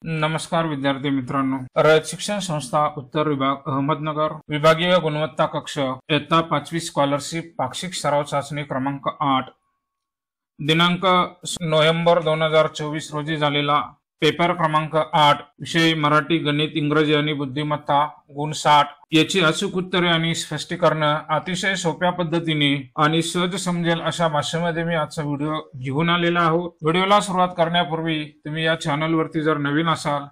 नमस्कार विद्यार्थी मित्रांनो, रयत शिक्षण संस्था उत्तर विभाग अहमदनगर विभागीय गुणवत्ता कक्ष इयत्ता 5वी स्कॉलरशिप पाक्षिक सराव चाचणी क्रमांक 8 दिनांक नोव्हेंबर 2024 रोजी झालेला पेपर क्रमांक 8 विषय मराठी, गणित, इंग्रजी आणि बुद्धिमत्ता गुण 60 याची अचूक उत्तरे आणि स्पष्टीकरण अतिशय सोप्या पद्धतीने आणि सहज समजेल अशा भाषेमध्ये मी आजचा व्हिडिओ घेऊन आलेला आहोत। व्हिडिओला सुरुवात करण्यापूर्वी तुम्ही या चॅनल वरती जर नवीन असाल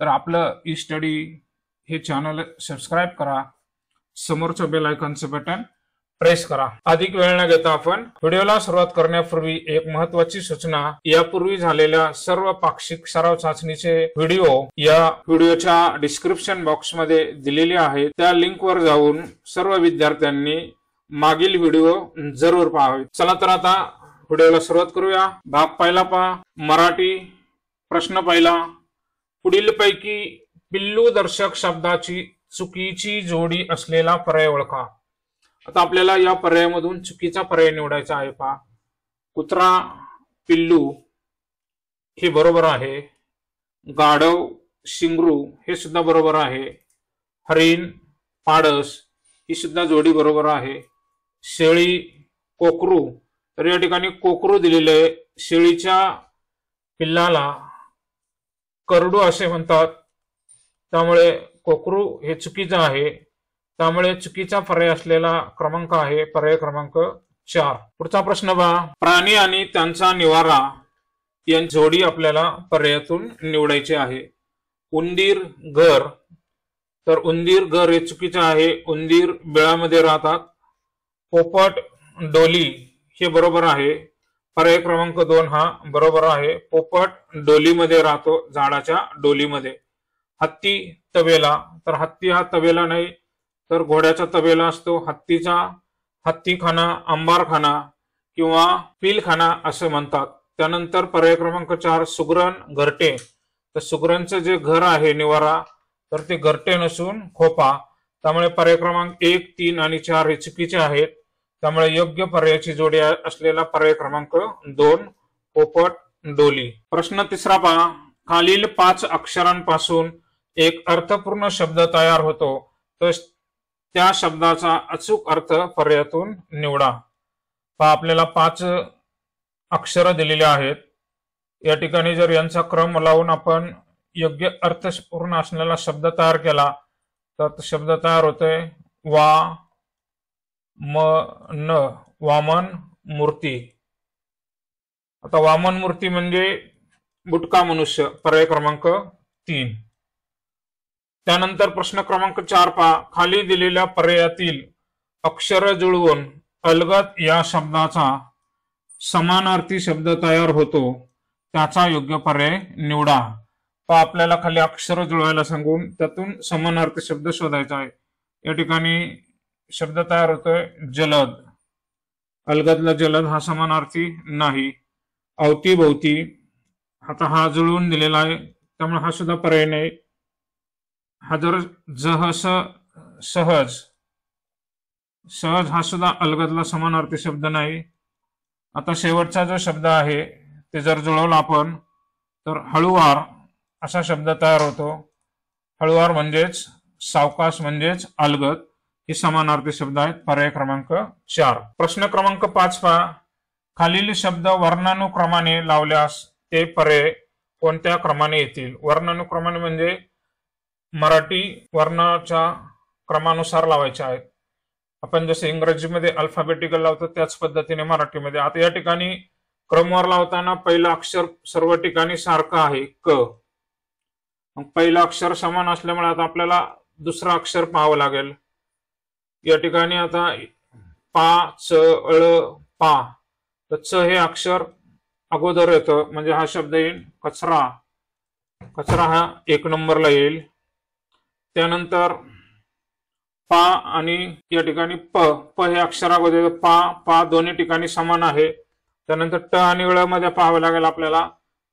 तर आपलं ई स्टडी हे चॅनल सबस्क्राइब करा, समोरचं बेल आयकॉनचं बटन प्रेस करा। अधिक वेळ न घेता आपण व्हिडिओला सुरुवात करण्यापूर्वी एक महत्त्वाची सूचना, यापूर्वी झालेल्या सर्व पाक्षिक सराव चाचणीचे व्हिडिओ या व्हिडिओच्या डिस्क्रिप्शन बॉक्स मध्ये दिलेले आहेत। त्या लिंक वर जाऊन सर्व विद्यार्थ्यांनी मागील व्हिडिओ जरूर पाहावे। चला तर आता व्हिडिओला सुरुवात करूया। भाग पहिला पहा, मराठी। प्रश्न पहिला, पुढीलपैकी पिल्लू दर्शक शब्दाची चुकीची जोडी असलेला पर्याय ओळखा। आता आपल्याला या पर्यायामधून चुकीचा पर्याय निवडायचा आहे। पहा, कुत्रा, पिल्लू हे बरोबर आहे। गाढव, शिंगरू हे सुद्धा बरोबर आहे। हरिण, पाडस ही सुद्धा जोडी बरोबर आहे। शेळी, कोकरू, तर या ठिकाणी कोकरू दिलेले आहे। शेळीच्या पिल्लाला करडू असे म्हणतात, त्यामुळे कोकरू हे चुकीचं आहे। त्यामुळे चुकीचा पर्याय असलेला क्रमांक आहे पर्याय क्रमांक 4। पुढचा प्रश्न पहा, प्राणी आणि त्यांचा निवारा यांची जोडी आपल्याला पर्यायातून निवडायची आहे। उंदीर, घर, तर उंदीर, घर हे चुकीचे आहे। उंदीर बिळामध्ये राहतात। पोपट, डोली हे बरोबर आहे। पर्याय क्रमांक 2 हा बरोबर आहे। पोपट डोलीमध्ये राहतो, झाडाच्या डोलीमध्ये। हत्ती, तबेला, तर हत्ती हा तबेला नाही तर घोड्याचा तबेला असतो। हत्तीचा हत्तीखाना, अंबारखाना किंवा पिलखाना असं म्हणतात। त्यानंतर पर्याय क्रमांक 4 सुगरण, घरटे, तर सुगरणचं जे घर आहे निवारा तर ते घरटे नसून खोपा। त्यामुळे पर्याय क्रमांक 1, 3 आणि 4 हे चुकीचे आहेत। त्यामुळे योग्य पर्यायाची जोडी असलेला पर्याय क्रमांक 2 पोपट डोली। प्रश्न तिसरा पहा, खालील 5 अक्षरांपासून एक अर्थपूर्ण शब्द तयार होतो, तर त्या शब्दाचा अचूक अर्थ पर्यायातून निवडा। पहा, आपल्याला 5 अक्षर दिलेले आहेत। या ठिकाणी जर यांचा क्रम लावून आपण योग्य अर्थपूर्ण असलेला शब्द तयार केला तर शब्द तयार होतोय वा म न, वामन मूर्ती। आता वामन मूर्ती म्हणजे बुटका मनुष्य, पर्याय क्रमांक 3। त्यानंतर प्रश्न क्रमांक 4 पहा, खाली दिलेल्या पर्यायातील अक्षर जुळवून अलगद या शब्दाचा समानार्थी शब्द तयार होतो, त्याचा योग्य पर्याय निवडा। पहा, आपल्याला खाली अक्षर जुळवायला सांगून त्यातून समानार्थी शब्द शोधायचा आहे। या ठिकाणी शब्द तयार होतोय जलद, अलगदला जलद हा समानार्थी नाही। अवतीभोवती, आता हा जुळवून दिलेला आहे त्यामुळे हा सुद्धा पर्याय नाही। हा जर जहस, सहज, सहज हा सुद्धा अलगदला समानार्थी शब्द नाही। आता शेवटचा जो शब्द आहे ते जर जुळवला आपण तर हळुवार असा शब्द तयार होतो। हळुवार म्हणजेच सावकाश म्हणजेच अलगद, हे समानार्थी शब्द आहेत, पर्याय क्रमांक 4। प्रश्न क्रमांक 5 पहा, खालील शब्द वर्णानुक्रमाने लावल्यास ते पर्याय कोणत्या क्रमाने येतील। वर्णानुक्रमाने म्हणजे मराठी वर्णाच्या क्रमानुसार लावायचे आहेत। आपण जसे इंग्रजीमध्ये अल्फाबेटिकल लावतो त्याच पद्धतीने मराठीमध्ये। आता या ठिकाणी क्रमवार लावताना पहिलं अक्षर सर्व ठिकाणी सारखं आहे क, मग पहिलं अक्षर समान असल्यामुळे आता आपल्याला दुसरं अक्षर पाहावं लागेल। या ठिकाणी आता पा, च, ळ, पा, तर च हे अक्षर अगोदर येतं म्हणजे हा शब्द येईल कचरा। कचरा हा 1 नंबरला येईल। त्यानंतर पा आणि या ठिकाणी प, प हे अक्षर अगोदर, पा पा दोन्ही ठिकाणी समान आहे। त्यानंतर ट आणि ळ मध्ये पाहावं लागेल आपल्याला,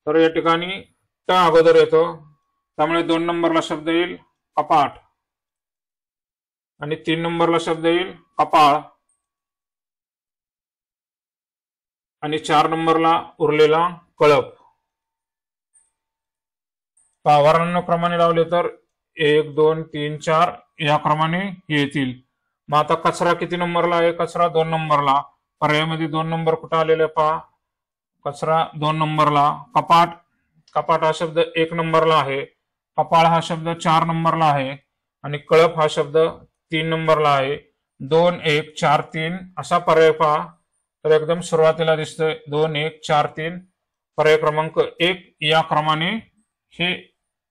तर या ठिकाणी ट अगोदर येतो त्यामुळे 2 नंबरला शब्द येईल कपाट आणि 3 नंबरला शब्द येईल कपाळ आणि 4 नंबरला उरलेला कळप। वर्णानुक्रमाने लावले तर 1 2 3 4 या क्रमाने येतील। मग आता कचरा किती नंबरला आहे? कचरा 2 नंबरला। पर्यायामध्ये 2 नंबर कुठं आलेले पहा, कचरा 2 नंबरला। कपाट, कपाट हा शब्द 1 नंबरला आहे। कपाळ हा शब्द 4 नंबरला आहे आणि कळप हा शब्द 3 नंबरला आहे। 2 1 4 3 असा पर्याय पहा तर एकदम सुरुवातीला दिसतोय 2 1 4 3 पर्याय क्रमांक 1 या क्रमाने हे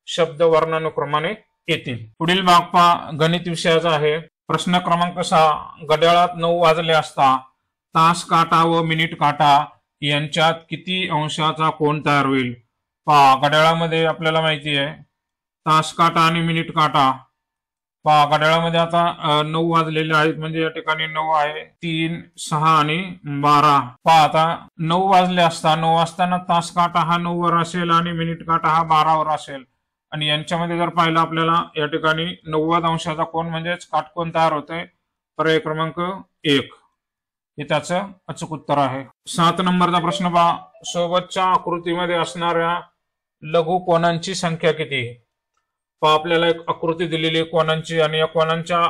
शब्द वर्णानुक्रमाने येतील। पुढील भाग पहा गणित विषयाचा आहे। प्रश्न क्रमांक 6, घड्याळात 9 वाजले असता तास काटा व मिनिट काटा यांच्यात किती अंशाचा कोन तयार होईल? पहा घड्याळामध्ये आपल्याला माहिती आहे तास काटा आणि मिनिट काटा। पहा घड्याळामध्ये आता 9 वाजलेले आहेत म्हणजे या ठिकाणी 9 आहे, 3 6 आणि 12। पहा आता 9 वाजले असता 9 वाजताना तास काटा हा 9 वर असेल आणि मिनिट काटा हा 12 वर असेल आणि यांच्यामध्ये जर पाहिलं आपल्याला या ठिकाणी 90 अंशाचा कोन म्हणजेच काटकोन तयार होतोय। पर्याय क्रमांक 1 हे त्याचं अचूक उत्तर आहे। 7 नंबरचा प्रश्न पहा, सोबतच्या आकृतीमध्ये असणाऱ्या लघु कोनांची संख्या किती? पहा आपल्याला एक आकृती दिलेली आहे कोनांची आणि या कोनांच्या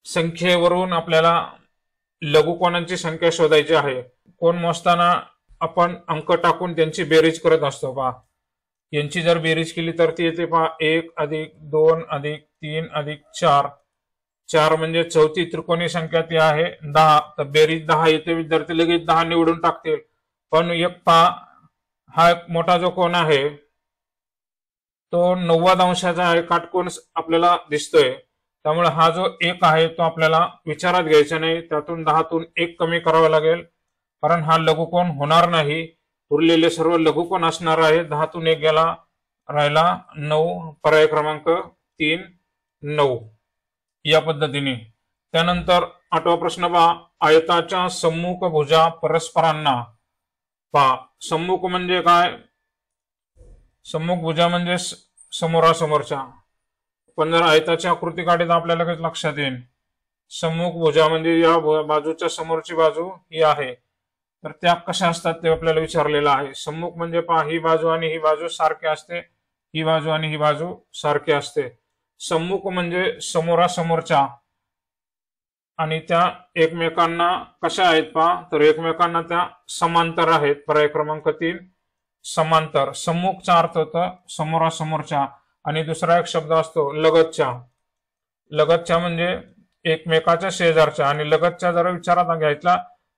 संख्येवरून आपल्याला लघु कोनांची संख्या शोधायची आहे। कोन मोजताना आपण अंक टाकून त्यांची बेरीज करत असतो। पहा यांची जर बेरीज केली तर ती येते पहा 1 अधिक 2 अधिक 3 अधिक 4, 4 म्हणजे चौथी त्रिकोणी संख्या ती आहे 10, तर बेरीज 10 येते। विद्यार्थी लगेच 10 निवडून टाकतील, पण एक पहा हा एक मोठा जो कोन आहे तो 90 अंशाचा आहे, काटकोन आपल्याला दिसतोय, त्यामुळे हा जो 1 आहे तो आपल्याला विचारात घ्यायचा नाही, त्यातून 10तून 1 कमी करावा लागेल कारण हा लघुकोन होणार नाही। उरलेले सर्व लघुकोन असणार आहे। 10तून 1 गेला, राहिला 9, पर्याय क्रमांक 3 9 या पद्धतीने। त्यानंतर 8वा प्रश्न पहा, आयताच्या सम्मुख भुजा परस्परांना। पहा सम्मुख म्हणजे काय? सम्मुख भुजा म्हणजे समोरासमोरच्या, पण जर आयताची आकृती काढली तर आपल्याला काही लक्षात येईल। सम्मुख भुजा म्हणजे या बाजूच्या समोरची बाजू ही आहे, तर त्या कशा असतात ते आपल्याला विचारलेलं आहे। सम्मुख म्हणजे पहा ही बाजू आणि ही बाजू सारखी असते, ही बाजू आणि ही बाजू सारखी असते। सम्मुख म्हणजे समोरासमोरच्या आणि त्या एकमेकांना कशा आहेत पहा तर एकमेकांना त्या समांतर आहेत। पर्याय क्रमांक 3 समांतर। सम्मुखचा अर्थ होतो समोरासमोरच्या आणि दुसरा एक शब्द असतो लगतच्या। लगतच्या म्हणजे एकमेकाच्या शेजारच्या, आणि लगतच्या जर विचारात घ्यायचा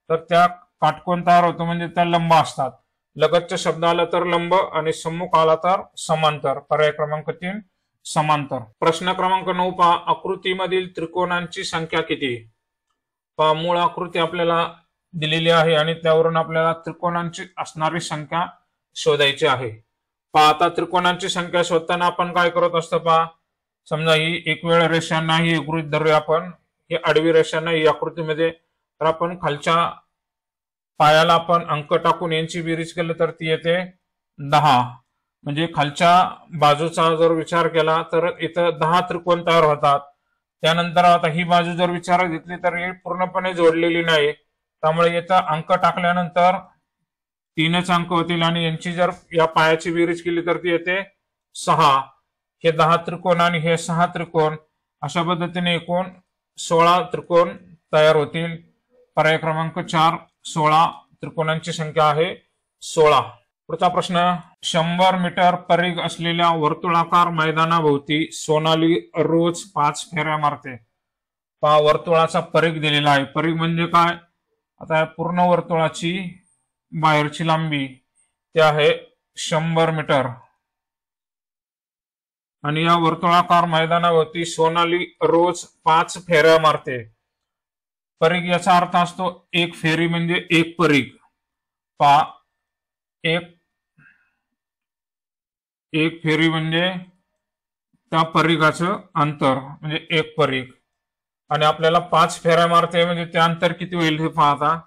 तर त्या काटकोन तयार होतो म्हणजे त्या लंब असतात। लगतच्या शब्द आला तर लंब आणि सम्मुख आला तर समांतर। पर्याय क्रमांक 3 समांतर। प्रश्न क्रमांक 9 पहा, आकृतीमधील त्रिकोणांची संख्या किती? पहा मूळ आकृती आपल्याला दिलेली आहे आणि त्यावरून आपल्याला त्रिकोणांची असणारी संख्या शोधायची आहे। पहा आता त्रिकोणांची संख्या शोधताना आपण काय करत असतो पहा, समजा ही एक वेळ रेषा नाही गृहीत धरूया आपण, ही आडवी रेषा नाही आकृतीमध्ये, तर आपण खालच्या पायाला आपण अंक टाकून यांची बेरीज केली तर ती येते 10, म्हणजे खालच्या बाजूचा जर विचार केला तर इथं 10 त्रिकोण तयार होतात। त्यानंतर आता ही बाजू जर विचारात घेतली तर ही पूर्णपणे जोडलेली नाही, त्यामुळे इथं अंक टाकल्यानंतर 3च अंक होतील आणि यांची जर या पायाची बेरीज केली तर ती येते 6। हे 10 त्रिकोण आणि हे 6 त्रिकोण अशा पद्धतीने एकूण 16 त्रिकोण तयार होतील। पर्याय क्रमांक 4 16 त्रिकोणांची संख्या आहे 16। पुढचा प्रश्न, 100 मीटर परिघ असलेल्या वर्तुळाकार मैदानाभोवती सोनाली रोज 5 फेऱ्या मारते। पहा वर्तुळाचा परिघ दिलेला आहे। परिघ म्हणजे काय? आता पूर्ण वर्तुळाची बाहेरची लांबी ती आहे 100 मीटर आणि या वर्तुळाकार मैदानावरती सोनाली रोज 5 फेऱ्या मारते। परिघ याचा अर्थ असतो एक फेरी म्हणजे एक परिघ। पहा एक फेरी म्हणजे त्या परिघाचं अंतर म्हणजे एक परिघ, आणि आपल्याला 5 फेऱ्या मारते म्हणजे ते अंतर किती होईल हे पहा। आता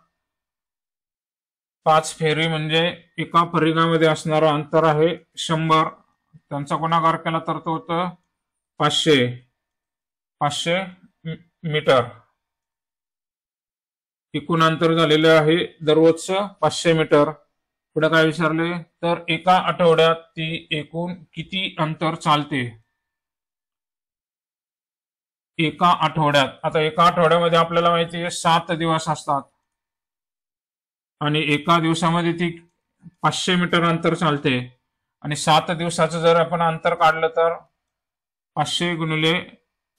5 फेरी म्हणजे एका परिघामध्ये असणारं अंतर आहे 100, त्यांचा गुणाकार केला तर तो होतं 500 मीटर। एकूण अंतर झालेलं आहे दररोजचं 500 मीटर। पुढे काय विचारले तर एका आठवड्यात ती एकूण किती अंतर चालते? एका आठवड्यात, आता एका आठवड्यामध्ये आपल्याला माहिती आहे 7 दिवस असतात आणि एका दिवसामध्ये ती 500 मीटर अंतर चालते आणि 7 दिवसाचं जर आपण अंतर काढलं तर 500 गुणिले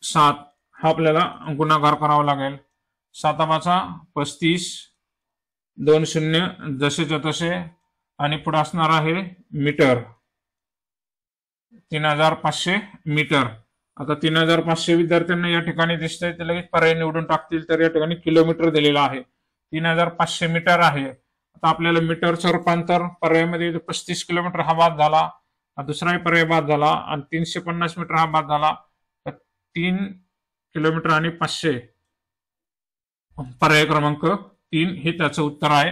7 हा आपल्याला गुणाकार करावा लागेल. 7×5 = 35, 2 शून्य जसेच्या तसे आणि पुढे असणार आहे मीटर, 3500 मीटर. आता 3500 विद्यार्थ्यांना या ठिकाणी दिसतंय ते लगेच पर्याय निवडून टाकतील, तर या ठिकाणी किलोमीटर दिलेला आहे. 3500 मीटर आहे. आता आपल्याला मीटरचं रूपांतर पर्यायामध्ये 35 किलोमीटर हा बाद झाला, दुसराही पर्याय बाद झाला आणि 350 मीटर हा बाद झाला. 3 किलोमीटर आणि 500 पर्याय क्रमांक 3 हे त्याचं उत्तर आहे.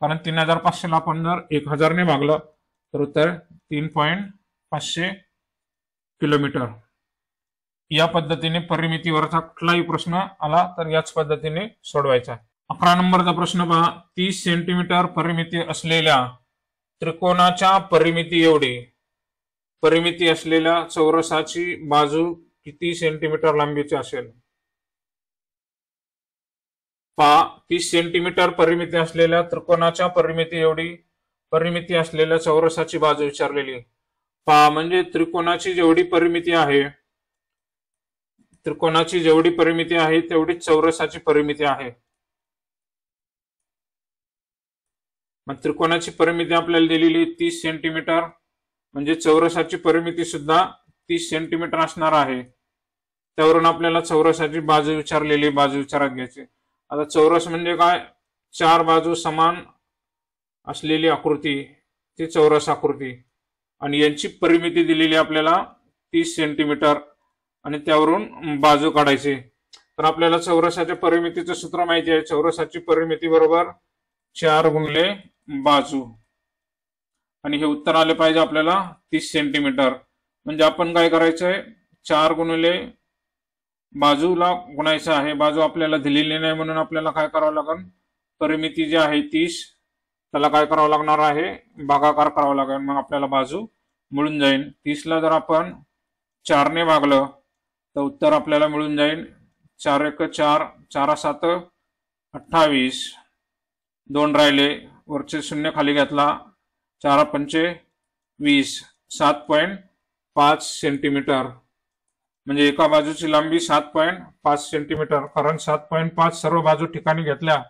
कारण 3500 ला आपण जर 1000 ने भागलं तर उत्तर 3.500 किलोमीटर. या पद्धतीने परिमितीवरचा कुठलाही प्रश्न आला तर याच पद्धतीने सोडवायचा. 11 नंबरचा प्रश्न पहा. 30 सेंटीमीटर परिमिती असलेल्या त्रिकोणाच्या परिमिती एवढी परिमिती असलेल्या चौरसाची बाजू किती सेंटीमीटर लांबीची असेल? पहा, 30 सेंटीमीटर परिमिती असलेल्या त्रिकोणाच्या परिमिती एवढी परिमिती असलेल्या चौरसाची बाजू विचारलेली. पहा, म्हणजे त्रिकोणाची जेवढी परिमिती आहे तेवढीच चौरसाची परिमिती आहे. मग त्रिकोणाची परिमिती आपल्याला दिलेली 30 सेंटीमीटर, म्हणजे चौरसाची परिमिती सुद्धा 30 सेंटीमीटर असणार आहे. त्यावरून आपल्याला चौरसाची बाजू विचारलेली, बाजू विचारात घ्यायची. आता चौरस म्हणजे काय? 4 बाजू समान असलेली आकृती, ती चौरस आकृती, आणि यांची परिमिती दिलेली आपल्याला 30 सेंटीमीटर आणि त्यावरून बाजू काढायची. तर आपल्याला चौरसाच्या परिमितीचं सूत्र माहिती आहे. चौरसाची परिमिती बरोबर 4 गुणिले बाजू, आणि हे उत्तर आले पाहिजे आपल्याला 30 सेंटीमीटर. म्हणजे आपण काय करायचंय, 4 गुणिले बाजूला गुणायचं आहे. बाजू आपल्याला दिलेली नाही म्हणून आपल्याला काय करावं लागेल, परिमिती जी आहे 30 त्याला काय करावं लागणार आहे, भागाकार करावा लागेल. मग आपल्याला बाजू मिळून जाईल. 30 ला जर आपण 4 ने भागलं तर उत्तर आपल्याला मिळून जाईल 4×1=4, 4×7= 28, 2 राहिले, वरचे शून्य खाली घेतला, 4×5=20, 7.5 सेंटीमीटर. म्हणजे एका बाजूची लांबी 7.5 सेंटीमीटर. कारण 7.5 सर्व बाजू ठिकाणी घेतल्या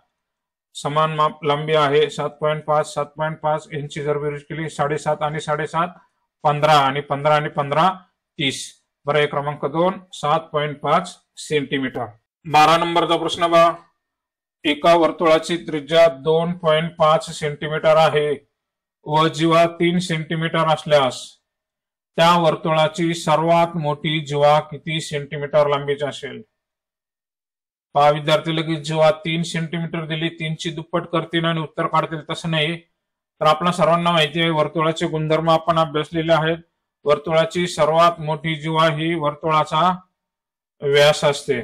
समान माप लांबी आहे. 7.5 7.5 यांची जर बेरीज केली 7.5 आणि 7.5 15 आणि 15 आणि 15 30. पर्याय क्रमांक 2 7.5 सेंटीमीटर. 12 नंबरचा प्रश्न पहा. एका वर्तुळाची त्रिज्या 2.5 सेंटीमीटर आहे व जीवा 3 सेंटीमीटर असल्यास त्या वर्तुळाची सर्वात मोठी जीवा किती सेंटीमीटर लांबीची असेल? पहा विद्यार्थी, लगेच जीवा 3 सेंटीमीटर दिली, 3 ची दुप्पट करतील आणि उत्तर काढतील, तसं नाही. तर आपल्या सर्वांना माहिती आहे वर्तुळाचे गुणधर्म आपण अभ्यासलेले आहेत. वर्तुळाची सर्वात मोठी जीवा ही वर्तुळाचा व्यास असते.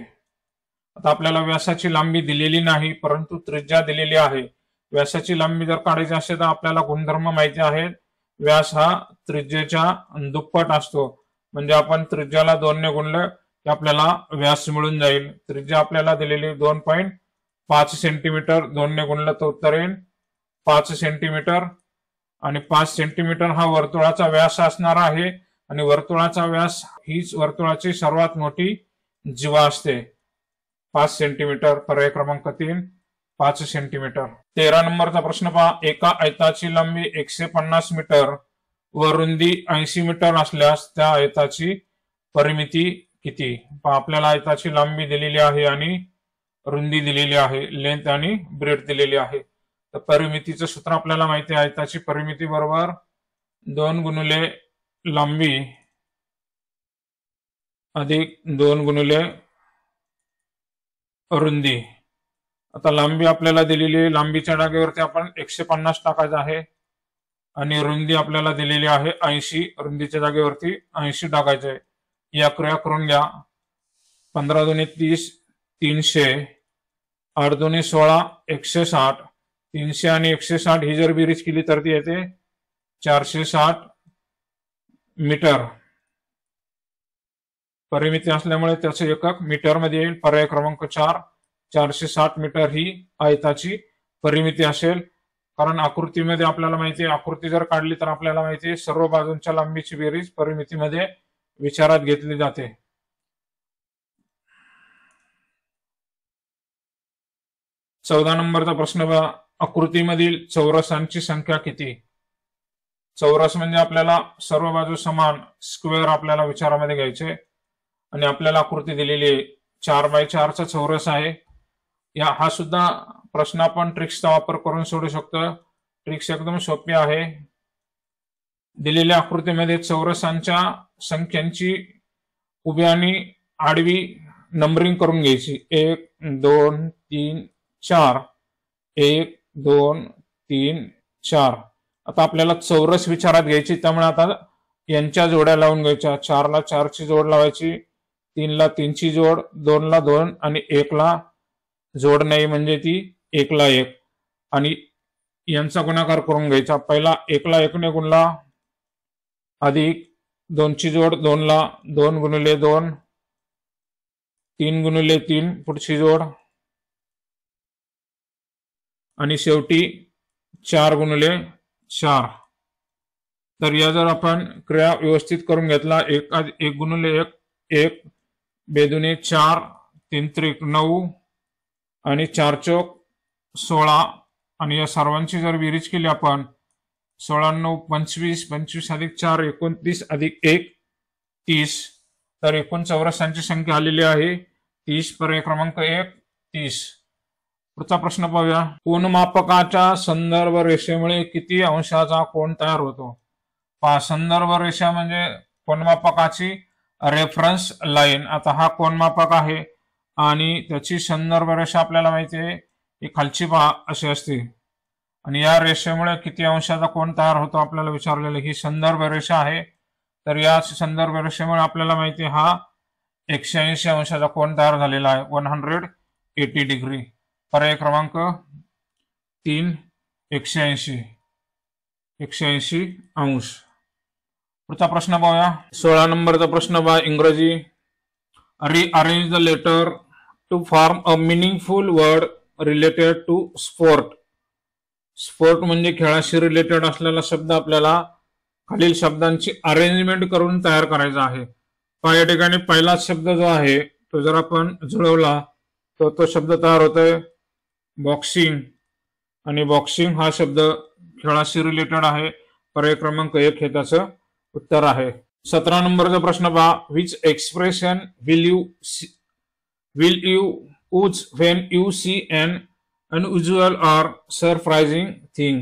आता आपल्याला व्यासाची लांबी दिलेली नाही परंतु त्रिज्या दिलेली आहे. व्यासाची लांबी जर काढायची असेल तर आपल्याला गुणधर्म माहिती आहेत. व्यास हा त्रिज्येच्या दुप्पट असतो. म्हणजे आपण त्रिज्याला 2 ने गुणलं की आपल्याला व्यास मिळून जाईल. त्रिज्या आपल्याला दिलेली 2.5 सेंटीमीटर, 2 ने गुणलं तर उत्तर येईल 5 सेंटीमीटर. आणि 5 सेंटीमीटर हा वर्तुळाचा व्यास असणार आहे आणि वर्तुळाचा व्यास हीच वर्तुळाची सर्वात मोठी जीवा असते. 5 सेंटीमीटर. पर्याय क्रमांक 3 5 सेंटीमीटर. 13 नंबरचा प्रश्न पहा. एका आयताची लांबी 150 मीटर व रुंदी 80 मीटर असल्यास त्या आयताची परिमिती किती? पहा, आपल्याला आयताची लांबी दिलेली आहे आणि रुंदी दिलेली आहे, लेंथ आणि ब्रेड दिलेली आहे. तर परिमितीचं सूत्र आपल्याला माहिती आहे. आयताची परिमिती बरोबर 2 गुणिले लांबी अधिक 2 गुणिले रुंदी. आता लांबी आपल्याला दिलेली आहे, लांबीच्या जागेवरती आपण 150 टाकायचं आहे आणि रुंदी आपल्याला दिलेली आहे 80, रुंदीच्या जागेवरती 80 टाकायचं आहे. या क्रिया करून घ्या. 15 × 2 = 30, 300, 8 × 2 = 16, 160, 300 आणि 160 ही जर बेरीज केली तर ती येते 460 मीटर. परिमिती असल्यामुळे त्याचे एकक मीटर मध्ये येईल. पर्याय क्रमांक 4 460 मीटर ही आयताची परिमिती असेल. कारण आकृतीमध्ये आपल्याला माहिती आहे, आकृती जर काढली तर आपल्याला माहिती आहे सर्व बाजूंच्या लांबीची बेरीज परिमितीमध्ये विचारात घेतली जाते. 14 नंबरचा प्रश्न बघा. आकृतीमधील चौरसांची संख्या किती? चौरस म्हणजे आपल्याला सर्व बाजू समान स्क्वेअर आपल्याला विचारामध्ये घ्यायचे आणि आपल्याला आकृती दिलेली आहे 4x4 चा चौरस आहे. हा सुद्धा प्रश्न आपण ट्रिक्सचा वापर करून सोडू शकतो. ट्रिक्स एकदम सोपी आहे. दिलेल्या आकृतीमध्ये चौरसांच्या संख्यांची उभी आणि आडवी नंबरिंग करून घ्यायची. 1 2 3 4 1 2 3 4. आता आपल्याला चौरस विचारात घ्यायची, त्यामुळे आता यांच्या जोड्या लावून घ्यायच्या. 4 ला 4 ची जोड लावायची, 3 ला 3 ची जोड, 2 ला 2 आणि 1 ला जोड नाही म्हणजे ती 1 ला 1 आणि यांचा गुणाकार करून घ्यायचा. पहिला 1 ला 1 ने गुणला, अधिक 2 ची जोड 2 ला 2 गुणिले 2, 3 गुणिले 3 पुढची जोड आणि शेवटी 4 गुणिले 4. तर या जर आपण क्रिया व्यवस्थित करून घेतला, 1 गुणिले 1 1, 2 दुणे 4, 3 त्रिक 9 आणि 4 चौक 16 आणि या सर्वांची जर बेरीज केली आपण 16 9 25, 25 अधिक 4 29 अधिक 1 30, तर एकूण चौरसांची संख्या आलेली आहे 30. पर्याय क्रमांक 1 30. पुढचा प्रश्न पाहूया. कोनमापकाच्या संदर्भ रेषेमुळे किती अंशाचा कोन तयार होतो? पहा, संदर्भ रेषा म्हणजे कोनमापकाची रेफरन्स लाईन. आता हा कोनमापक आहे आणि त्याची संदर्भ रेषा आपल्याला माहिती आहे ही खालची पहा अशी असते आणि या रेषेमुळे किती अंशाचा कोन तयार होतो आपल्याला विचारलेलं. ही संदर्भ रेषा आहे. तर या संदर्भ रेषेमुळे आपल्याला माहिती आहे हा 180 अंशाचा कोन तयार झालेला आहे, 180 डिग्री. पर्याय क्रमांक 3 180 अंश. पुढचा प्रश्न पाहूया. 16 नंबरचा प्रश्न पहा. इंग्रजी. Rearrange the letter to form a meaningful word related to sport. Sport म्हणजे खेळाशी रिलेटेड असलेला शब्द आपल्याला खालील शब्दांची अरेंजमेंट करून तयार करायचा आहे. या ठिकाणी पहिला शब्द जो आहे तो जर आपण जुळवला तर तो शब्द तयार होतोय बॉक्सिंग आणि बॉक्सिंग हा शब्द खेळाशी रिलेटेड आहे. पर्याय क्रमांक 1 हे त्याचं उत्तर आहे. 17 नंबरचा प्रश्न पहा. Which expression will you use when you see an unusual or surprising thing.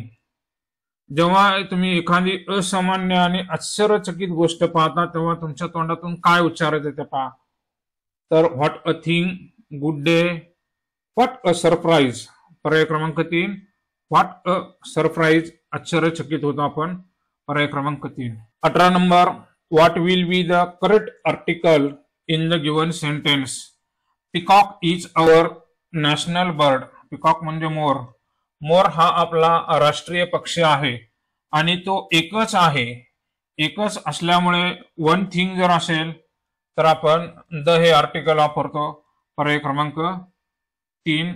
जेव्हा तुम्ही एखादी असामान्य आणि आश्चर्यचकित गोष्ट पाहता तेव्हा तुमच्या तोंडातून काय उच्चारायचं येते पहा. तर what a thing, good day, what a surprise. पर्याय क्रमांक 3 व्हॉट अ सरप्राईज, आश्चर्यचकित होतो आपण. पर्याय क्रमांक 3. 18 number. What will be the correct article in the given sentence. Peacock is our national bird. Peacock म्हणजे मोर. मोर हा आपला राष्ट्रीय पक्षी आहे आणि तो एकच आहे. एकच असल्यामुळे वन थिंग जर असेल तर आपण द हे आर्टिकल वापरतो. पर्याय क्रमांक 3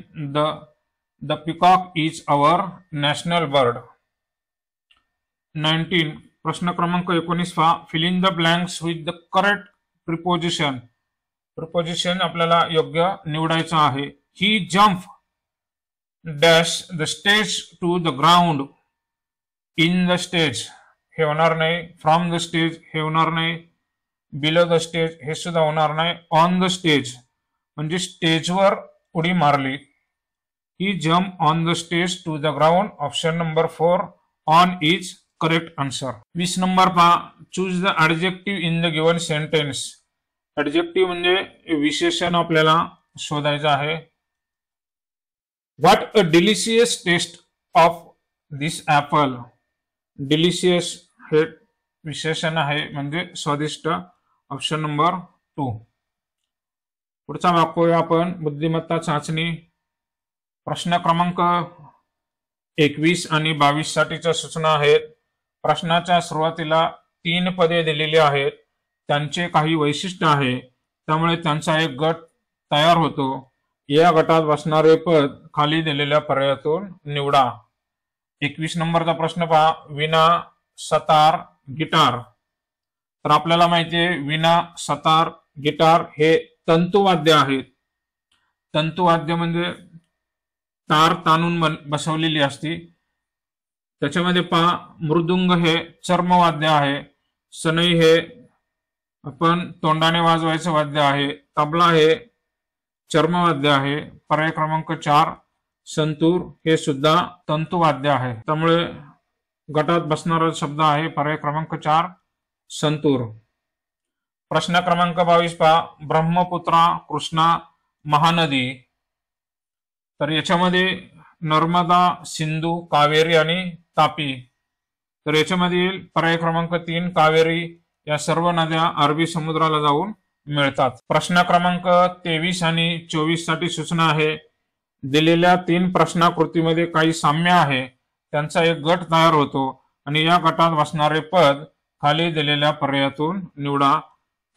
the peacock is our national bird. 19. प्रश्न क्रमांक 19 पहा. Fill in the blanks with the correct preposition. Preposition आपल्याला योग्य निवडायचं आहे. He jump dash the stage to the ground. In the stage हे होणार नाही. फ्रॉम द स्टेज हे होणार नाही. बिलो द स्टेज हे सुद्धा होणार नाही. ऑन द स्टेज म्हणजे स्टेजवर उडी मारली. He jump on the stage to the ground. Option number 4 on is correct answer. 20 number पहा. Choose the adjective in the given sentence. Adjective म्हणजे विशेषण आपल्याला शोधायचं आहे. What a delicious taste of this apple. Delicious हे विशेषण आहे म्हणजे स्वादिष्ट. Option number 2. पुढचा भाग पाहूया आपण. बुद्धिमत्ता चाचणी. प्रश्न क्रमांक 21 आणि 22 साठीच्या सूचना आहेत. प्रश्नाच्या सुरुवातीला 3 पदे दिलेली आहेत, त्यांचे काही वैशिष्ट्य आहे, त्यामुळे त्यांचा एक गट तयार होतो. या गटात बसणारे पद खाली दिलेल्या पर्यायातून निवडा. 21 नंबरचा प्रश्न पहा. विणा, सतार, गिटार. तर आपल्याला माहिती आहे विणा, सतार, गिटार हे तंतुवाद्य आहेत. तंतुवाद्य म्हणजे तार ताणून बसवलेली असती. त्याच्यामध्ये पहा मृदुंग हे चर्मवाद्य आहे. सनई हे आपण तोंडाने वाजवायचं वाद्य आहे. तबला हे चर्मवाद्य आहे. पर्याय क्रमांक 4 संतूर हे सुद्धा तंतुवाद्य आहे. त्यामुळे गटात बसणारा शब्द आहे पर्याय क्रमांक 4 संतूर. प्रश्न क्रमांक 22 पहा. ब्रह्मपुत्रा, कृष्णा, महानदी. तर याच्यामध्ये नर्मदा, सिंधू, कावेरी आणि तापी. तर याच्यामध्ये पर्याय क्रमांक 3 कावेरी. या सर्व नद्या अरबी समुद्राला जाऊन मिळतात. प्रश्न क्रमांक 23 आणि 24 साठी सूचना आहे. दिलेल्या 3 प्रश्नाकृतीमध्ये काही साम्य आहे, त्यांचा एक गट तयार होतो आणि या गटात बसणारे पद खाली दिलेल्या पर्यायातून निवडा.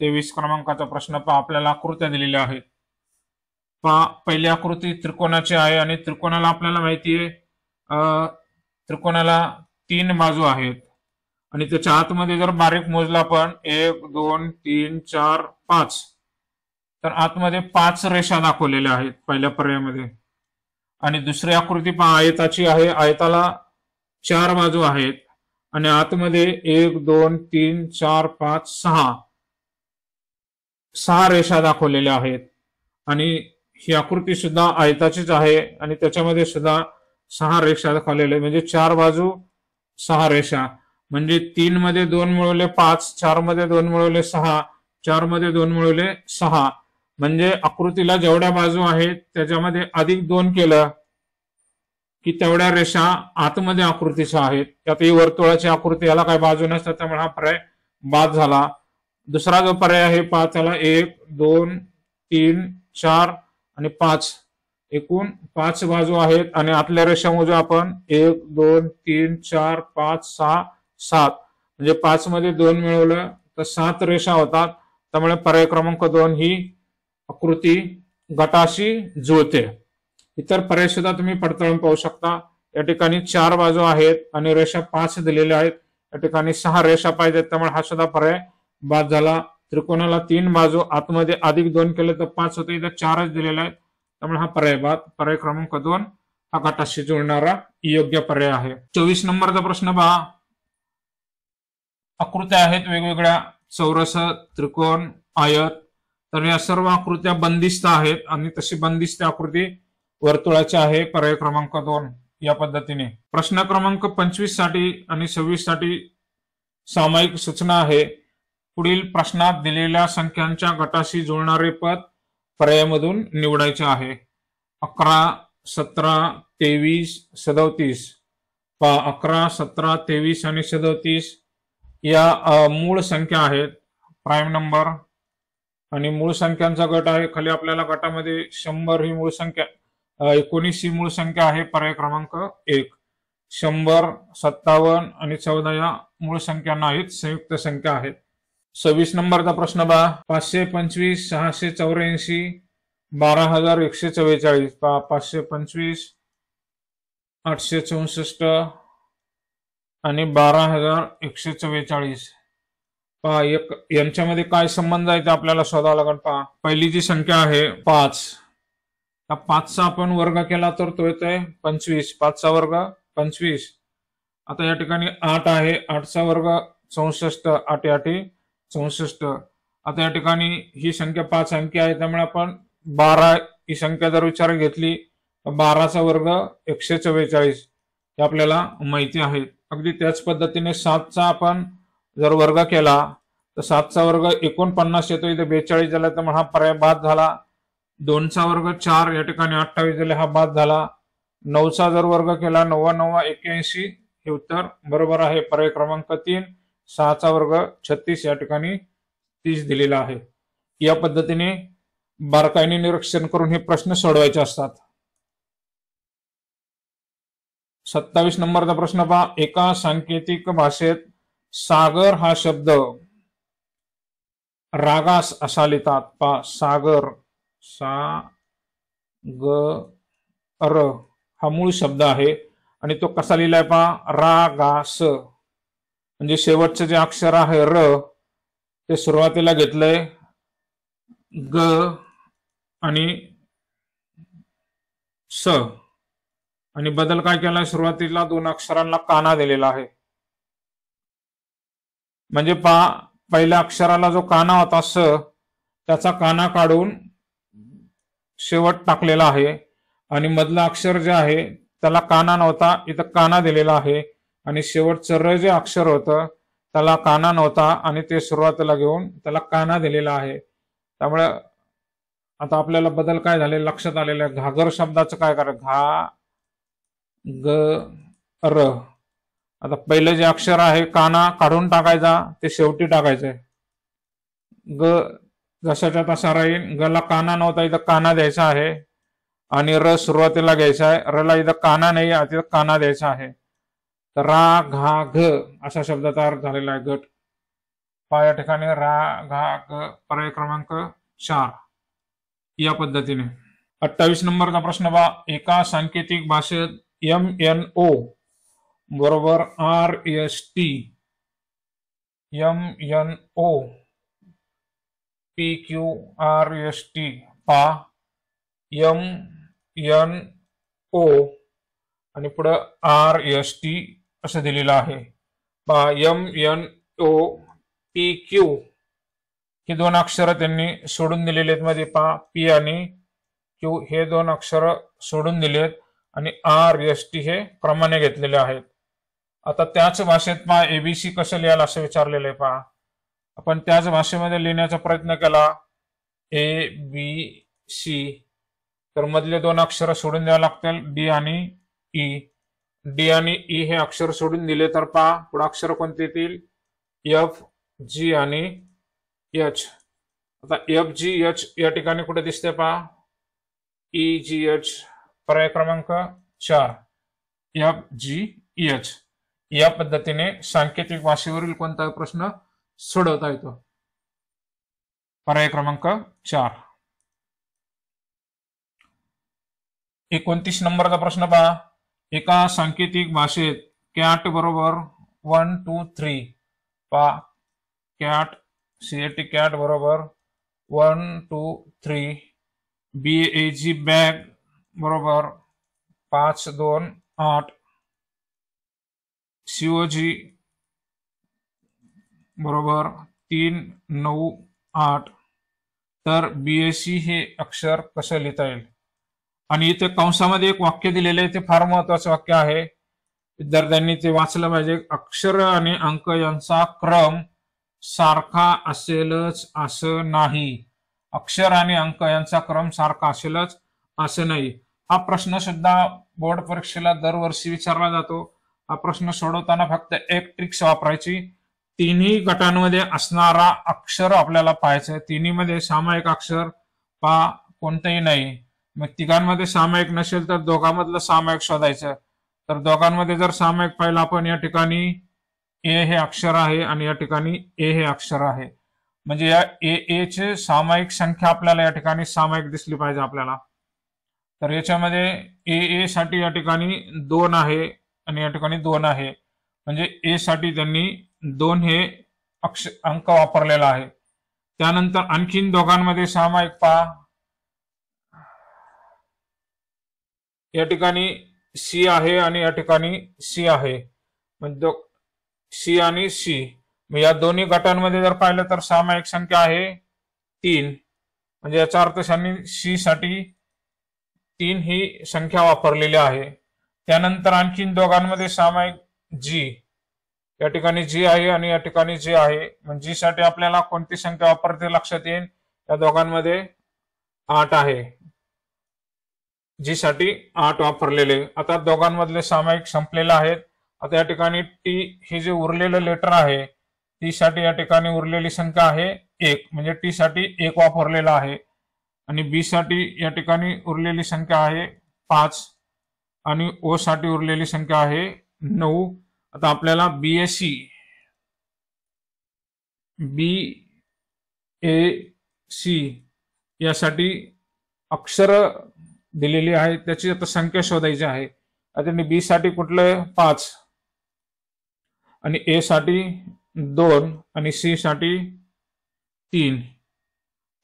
23 क्रमांकाचा प्रश्न पहा. आपल्याला आकृत्या दिलेल्या आहेत. पहा पहिली आकृती त्रिकोणाची आहे आणि त्रिकोणाला आपल्याला माहिती आहे त्रिकोणाला 3 बाजू आहेत आणि त्याच्या आतमध्ये जर बारीक मोजला आपण 1 2 3 4 5, तर आतमध्ये 5 रेषा दाखवलेल्या आहेत पहिल्या पर्यायामध्ये. आणि दुसरी आकृती पहा आयताची आहे. आयताला 4 बाजू आहेत आणि आतमध्ये 1 2 3 4 5 6 रेषा दाखवलेल्या आहेत. आणि ही आकृती सुद्धा आयताचीच आहे आणि त्याच्यामध्ये सुद्धा 6 रेषा दाखवलेल्या, म्हणजे 4 बाजू 6 रेषा, म्हणजे 3 मध्ये 2 मिळवले 5, 4 मध्ये 2 मिळवले 6, 4 मध्ये 2 मिळवले 6. म्हणजे आकृतीला जेवढ्या बाजू आहेत त्याच्यामध्ये अधिक 2 केलं की तेवढ्या रेषा आतमध्ये आकृतीच्या आहेत. त्यात ही वर्तुळाची आकृती, याला काही बाजू नसतात, त्यामुळे हा पर्याय बाद झाला. दुसरा जो पर्याय आहे पहा, त्याला 1 2 3 4 आणि 5, एकूण 5 बाजू आहेत आणि आतल्या रेषा मोजू आपण 1 2 3 4 5 6 7, म्हणजे 5 मध्ये 2 मिळवलं तर 7 रेषा होतात. त्यामुळे पर्याय क्रमांक 2 ही आकृती गटाशी जुळते. इतर पर्याय सुद्धा तुम्ही पडताळून पाहू शकता. या ठिकाणी 4 बाजू आहेत आणि रेषा 5 दिलेल्या आहेत. या ठिकाणी 6 रेषा पाहिजेत, त्यामुळे हा सुद्धा पर्याय बाद झाला. त्रिकोणाला 3 बाजू, आतमध्ये अधिक 2 केले तर 5 होते, इथे 4च दिलेले आहेत, त्यामुळे हा पर्याय बाद. पर्याय क्रमांक 2 हा गटाशी जुळणारा योग्य पर्याय आहे. 24 नंबरचा प्रश्न पहा. आकृत्या आहेत वेगवेगळ्या, चौरस, त्रिकोण, आयत. तर या सर्व आकृत्या बंदिस्त आहेत आणि तशी बंदिस्त आकृती वर्तुळाची आहे. पर्याय क्रमांक 2 या पद्धतीने. प्रश्न क्रमांक 25 साठी आणि 26 साठी सामायिक सूचना आहे. पुढील प्रश्नात दिलेल्या संख्यांच्या गटाशी जुळणारे पद पर्यायामधून निवडायचे आहे. 11 17 23 37. पहा 11 17 23 आणि 37 या मूळ संख्या आहेत, प्राईम नंबर, आणि मूळ संख्यांचा गट आहे. खाली आपल्याला गटामध्ये 100 ही मूळ संख्या, 19 ही मूळ संख्या आहे. पर्याय क्रमांक 1. 100 57 आणि 14 या मूळ संख्या नाहीत, संयुक्त संख्या आहेत. 26 नंबरचा प्रश्न पहा. 525 684 12144. पहा 525 864 आणि 12144. पहा यांच्यामध्ये काय संबंध आहे ते आपल्याला शोधावा लागेल. पहा पहिली जी संख्या आहे 5, त्या 5चा आपण वर्ग केला तर तो येतोय 25. 5चा वर्ग 25. आता या ठिकाणी 8 आहे, 8चा वर्ग 64, 8 8 64. आता या ठिकाणी ही संख्या 5 अंकी आहे, त्यामुळे आपण 12 ही संख्या जर विचारात घेतली तर 12चा वर्ग 144 हे आपल्याला माहिती आहे. अगदी त्याच पद्धतीने 7चा आपण जर वर्ग केला तर 7चा वर्ग 49 येतो, इथे 42 झाला, त्यामुळे हा पर्याय बाद झाला. 2चा वर्ग 4, या ठिकाणी 28 झाले, हा बाद झाला. 9चा जर वर्ग केला 9 9 81, हे उत्तर बरोबर आहे. पर्याय क्रमांक 3. 6चा वर्ग 36, या ठिकाणी 30 दिलेला आहे. या पद्धतीने बारकाईने निरीक्षण करून हे प्रश्न सोडवायचे असतात. 27 नंबरचा प्रश्न पहा, एका सांकेतिक भाषेत सागर हा शब्द रागास असा लिहितात. पहा, सागर, सा ग र हा मूळ शब्द आहे आणि तो कसा लिहिलाय पहा, रागास. म्हणजे शेवटचं जे अक्षर आहे र ते सुरुवातीला घेतलंय ग आणि स आणि बदल काय केलाय, सुरुवातीला 2 अक्षरांना काना दिलेला आहे. म्हणजे पहा, पहिल्या अक्षराला जो काना होता स त्याचा काना काढून शेवट टाकलेला आहे आणि मधलं अक्षर जे आहे त्याला काना नव्हता, इथं काना दिलेला आहे आणि शेवटचं र जे अक्षर होतं त्याला काना नव्हता आणि ते सुरुवातीला घेऊन त्याला काना दिलेला आहे. त्यामुळे आता आपल्याला बदल काय झाले लक्षात आलेलं आहे. घागर शब्दाचं काय करायचं, घा ग र. आता पहिलं जे अक्षर आहे काना काढून टाकायचा, ते शेवटी टाकायचंय. ग जसाच्या तसा राहील, गला काना नव्हता इथं काना द्यायचा आहे आणि र सुरुवातीला घ्यायचा आहे, रला इथं काना नाही तिथं काना द्यायचा आहे. तर रा घा घ असा शब्द तयार झालेला आहे, गट. या ठिकाणी रा घा ग, पर्याय क्रमांक 4 या पद्धतीने. 28 नंबरचा प्रश्न पहा, एका सांकेतिक भाषेत MNO बरोबर RST, MNO PQRST. पहा, MNO आणि पुढे RST असं दिलेलं आहे. पहा, MNO PQ हे 2 अक्षर त्यांनी सोडून दिलेले आहेत. मध्ये पहा, P आणि Q हे 2 अक्षर सोडून दिलेत आणि RST हे क्रमाने घेतलेले आहेत. आता त्याच भाषेत पहा ABC कसं लिहायला असं विचारलेलं आहे. पहा, आपण त्याच भाषेमध्ये लिहिण्याचा प्रयत्न केला ABC, तर मधले 2 अक्षर सोडून द्यावे लागतील, D आणि E. D आणि E हे अक्षर सोडून दिले तर पहा पुढे अक्षर कोणते येतील, F, G आणि H. आता FG H या ठिकाणी कुठे दिसते पहा, EGH, पर्याय क्रमांक 4 FGH. या पद्धतीने सांकेतिक भाषेवरील कोणताही प्रश्न सोडवता येतो. पर्याय क्रमांक 4. 29 नंबरचा प्रश्न पहा, एका सांकेतिक भाषेत कॅट बरोबर 1 2 3. पहा, कॅट CAT कॅट बरोबर 1 2 3. BAG बॅग बरोबर 5 2 8. COG बरोबर 3 9 8. तर BAC हे अक्षर कसं लिहिता येईल. आणि इथे कंसामध्ये एक वाक्य दिलेलं आहे, ते फार महत्वाचं वाक्य आहे, विद्यार्थ्यांनी ते वाचलं पाहिजे. अक्षर आणि अंक यांचा क्रम सारखा असेलच असं नाही. अक्षर आणि अंक यांचा क्रम सारखा असेलच असं नाही. हा प्रश्न सुद्धा बोर्ड परीक्षेला दरवर्षी विचारला जातो. हा प्रश्न सोडवताना फक्त एक ट्रिक्स वापरायची, तिन्ही गटांमध्ये असणारा अक्षर आपल्याला पाहायचं. तिन्हीमध्ये सामायिक अक्षर पहा कोणतंही नाही. मग तिघांमध्ये सामायिक नसेल तर दोघांमधलं सामायिक शोधायचं. तर दोघांमध्ये जर सामायिक पाहिलं आपण, या ठिकाणी ए हे अक्षर आहे आणि या ठिकाणी ए हे अक्षर आहे. म्हणजे या ए चे सामायिक संख्या आपल्याला या ठिकाणी सामायिक दिसली पाहिजे आपल्याला. तर याच्यामध्ये ए साठी या ठिकाणी 2 आहे आणि या ठिकाणी 2 आहे. म्हणजे ए साठी त्यांनी 2 हे अंक वापरलेला आहे. त्यानंतर आणखीन दोघांमध्ये सामायिक पहा, या ठिकाणी सी आहे आणि या ठिकाणी सी आहे. म्हणजे सी आणि सी, या दोन्ही गटांमध्ये जर पाहिलं तर सामायिक संख्या आहे 3. म्हणजे याचा अर्थ त्यांनी सी साठी 3 ही संख्या वापरलेली आहे. त्यानंतर आणखीन दोघांमध्ये सामायिक जी, या ठिकाणी जी आहे आणि या ठिकाणी जी आहे. म्हणजे जी साठी आपल्याला कोणती संख्या वापरते लक्षात येईल, या दोघांमध्ये 8 आहे. जी साठी 8 वापरलेले. आता दोघांमधले सामायिक संपलेले आहेत. आता या ठिकाणी टी हे जे उरलेलं लेटर आहे, टी साठी या ठिकाणी उरलेली संख्या आहे 1. म्हणजे टी साठी 1 वापरलेला आहे आणि बी साठी या ठिकाणी उरलेली संख्या आहे 5 आणि ओ साठी उरलेली संख्या आहे 9. आता आपल्याला BAC यासाठी अक्षर दिलेली आहे, त्याची आता संख्या शोधायची आहे. आता बी साठी कुठलं 5 आणि ए साठी 2 आणि सी साठी 3,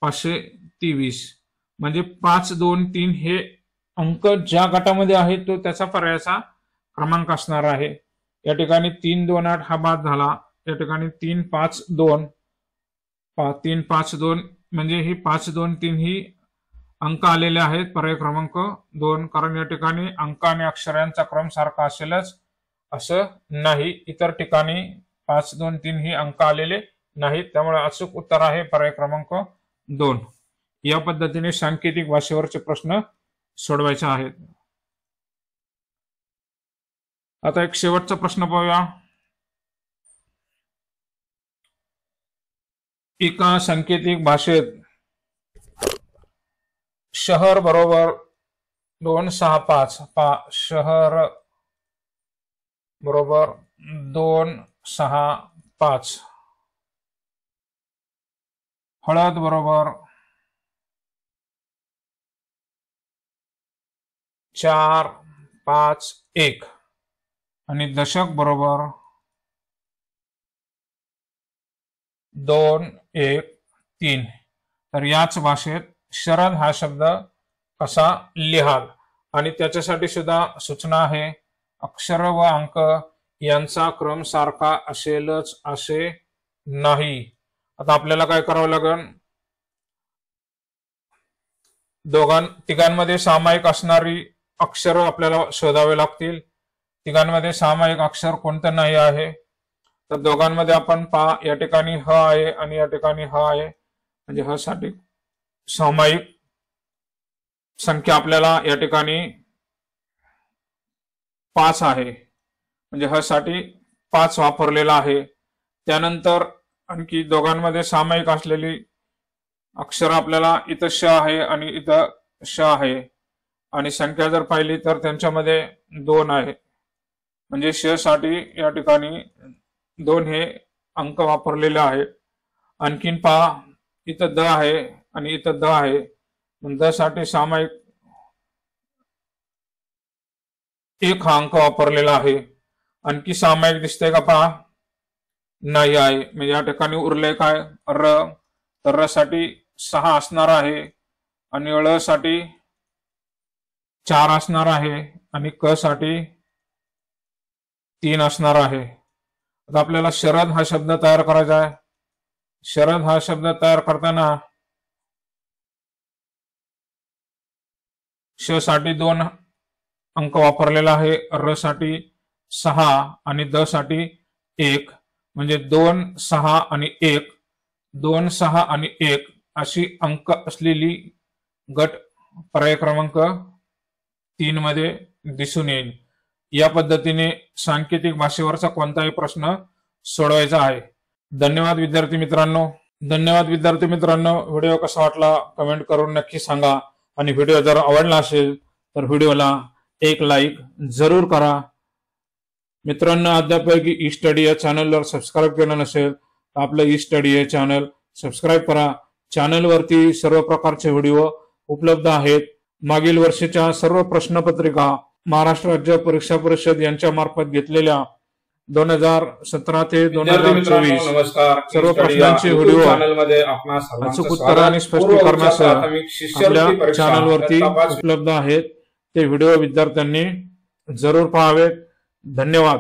523. म्हणजे 5, 2, 3 हे अंक ज्या गटामध्ये आहे तो त्याचा पर्यायाचा क्रमांक असणार आहे. या ठिकाणी 3, 2, 8 हा बाद झाला. या ठिकाणी 3, 5, 2 3, 5, 2 म्हणजे ही 5, 2, 3 ही अंक आलेले आहेत पर्याय क्रमांक 2. कारण या ठिकाणी अंक आणि अक्षरांचा क्रम सारखा असेलच असं नाही. इतर ठिकाणी 5, 2, 3 ही अंक आलेले नाहीत. त्यामुळे अचूक उत्तर आहे पर्याय क्रमांक 2. या पद्धतीने सांकेतिक भाषेवरचे प्रश्न सोडवायचे आहेत. आता एक शेवटचा प्रश्न पाहूया. एका सांकेतिक भाषेत शहर बरोबर 265 शहर बरोबर 265, हळद बरोबर 451 आणि दशक बरोबर 213. तर याच भाषेत शरद हा शब्द कसा लिहाल आणि त्याच्यासाठी सुद्धा सूचना आहे. अक्षर व अंक यांचा क्रम सारखा असेलच असे नाही. आता आपल्याला काय करावं लागेल, तिघांमध्ये सामायिक असणारी अक्षर आपल्याला शोधावे लागतील. तिघांमध्ये सामायिक अक्षर कोणतं नाही आहे. तर दोघांमध्ये आपण पहा, या ठिकाणी ह आहे आणि या ठिकाणी ह आहे. म्हणजे ह साठी सामायिक संख्या आपल्याला या ठिकाणी 5 आहे. म्हणजे ह साठी 5 वापरलेला आहे. त्यानंतर आणखी दोघांमध्ये सामायिक असलेली अक्षर आपल्याला इथं श आहे आणि इथं श आहे. आणि संख्या जर पाहिली तर त्यांच्यामध्ये 2 आहे. म्हणजे श साठी या ठिकाणी 2 हे अंक वापरलेले आहेत. आणखीन पहा, इथं द आहे आणि इथं द आहे. द साठी सामायिक 1 हा अंक वापरलेला आहे. आणखी सामायिक दिसतंय का पहा, नाही आहे. म्हणजे या ठिकाणी उरले काय, र. तर र साठी 6 असणार आहे आणि ळ साठी 4 असणार आहे आणि क साठी 3 असणार आहे. आता आपल्याला शरद हा शब्द तयार करायचा आहे. शरद हा शब्द तयार करताना श साठी 2 अंक वापरलेला आहे, र साठी 6 आणि द साठी 1. म्हणजे 2, 6 आणि 1, 2, 6 आणि 1 अशी अंक असलेली गट पर्याय क्रमांक 3 मध्ये दिसून येईल. या पद्धतीने सांकेतिक भाषेवरचा कोणताही प्रश्न सोडवायचा आहे. धन्यवाद विद्यार्थी मित्रांनो. व्हिडिओ कसा वाटला कमेंट करून नक्की सांगा. आणि व्हिडिओ जर आवडला असेल तर व्हिडिओला एक लाईक जरूर करा. मित्रांनो, अद्यापही ई स्टडी या चॅनलवर सबस्क्राईब केलं नसेल तर आपलं ई स्टडी हे चॅनल सबस्क्राईब करा. चॅनलवरती सर्व प्रकारचे व्हिडिओ उपलब्ध आहेत. मागील वर्षीच्या सर्व प्रश्नपत्रिका महाराष्ट्र राज्य परीक्षा परिषद यांच्या मार्फत घेतलेल्या 2017 ते 2024 सर्व प्रश्नांचे व्हिडिओ अचूक उत्तर आणि स्पष्टीकरणासह आपल्या चॅनलवरती उपलब्ध आहेत. ते व्हिडिओ विद्यार्थ्यांनी जरूर पाहावेत. धन्यवाद.